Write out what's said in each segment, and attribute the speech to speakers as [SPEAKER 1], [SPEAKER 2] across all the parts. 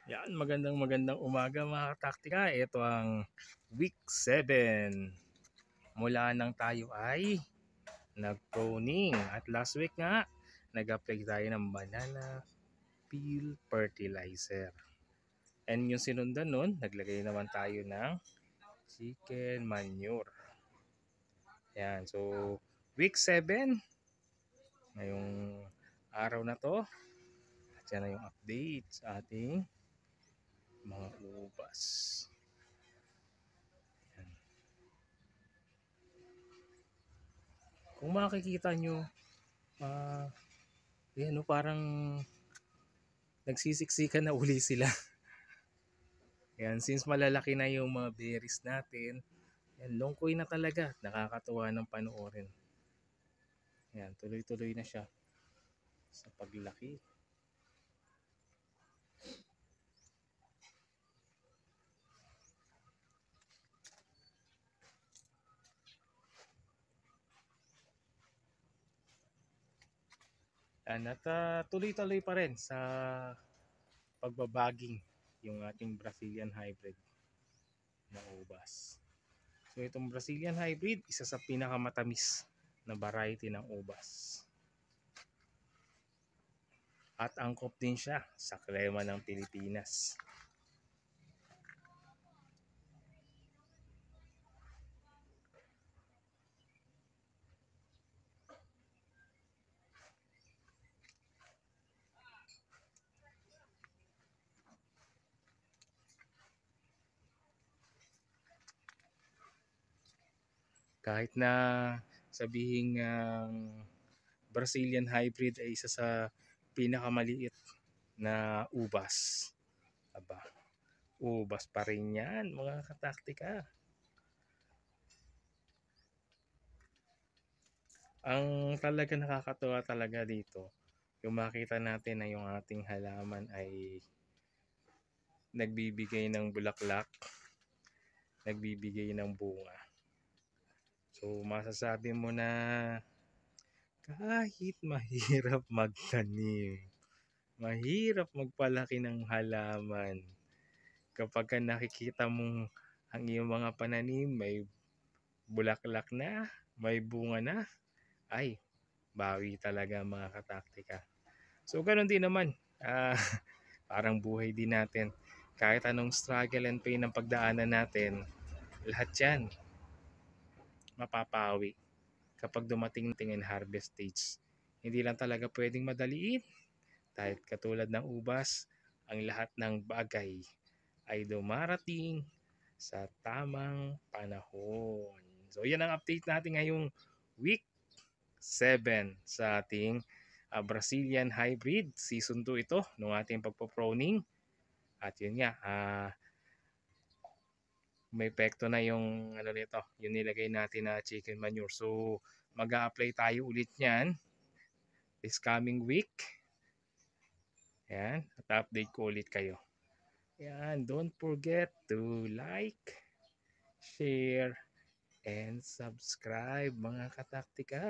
[SPEAKER 1] Yan, magandang umaga mga taktika. Ito ang week 7. Mula nang tayo ay nag-proning. At last week nga, nag-apply tayo ng banana peel fertilizer. And yung sinundan nun, naglagay naman tayo ng chicken manure. Yan, so week 7, ngayong araw na to, at yan na yung update sa ating mga ubas. Yan. Kung makikita nyo, yan, parang nagsisiksikan na uli sila. Yan, since malalaki na yung mga berries natin, yan, longkoy na talaga. Nakakatuwa ng panoorin. Yan, tuloy-tuloy na siya sa paglaki. Yan, at tuloy-tuloy pa rin sa pagbabaging yung ating Brazilian hybrid na ubas. So itong Brazilian hybrid, isa sa pinakamatamis na variety ng ubas. At angkop din siya sa klima ng Pilipinas. Kahit na sabihin Brazilian hybrid ay isa sa pinakamaliit na ubas. Aba, ubas pa rin yan mga kataktika. Ang talaga nakakatuwa talaga dito, yung makita natin na yung ating halaman ay nagbibigay ng bulaklak, nagbibigay ng bunga. So masasabi mo na kahit mahirap magtanim, mahirap magpalaki ng halaman, kapag nakikita mong ang iyong mga pananim may bulaklak na, may bunga na, ay bawi talaga mga kataktika. So ganoon din naman, parang buhay din natin. Kahit anong struggle and pain ng pagdaanan natin, lahat yan mapapawi kapag dumating ng harvest stage. Hindi lang talaga pwedeng madaliin. Dahil katulad ng ubas, ang lahat ng bagay ay dumarating sa tamang panahon. So yan ang update natin ngayong week 7 sa ating Brazilian Hybrid. Season 2 ito ng ating pagpo-proning. At yun nga, may epekto na yung nito, yung nilagay natin na chicken manure. So mag-a-apply tayo ulit niyan this coming week. Yan, at update ko ulit kayo. Yan, don't forget to like, share, and subscribe mga kataktika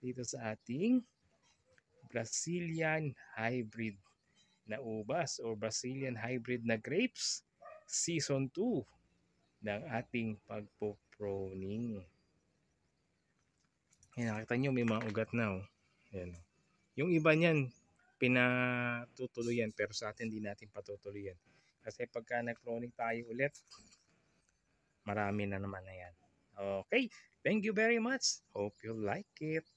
[SPEAKER 1] dito sa ating Brazilian hybrid na ubas o Brazilian hybrid na grapes season 2 ng ating pagpo-proning. Yan, nakita nyo may mga ugat na. Yan. Yung iba niyan pinatutuloyan pero sa atin di natin patutuloyan. Kasi pagka nag-proning tayo ulit, marami na naman na yan. Okay, thank you very much. Hope you like it.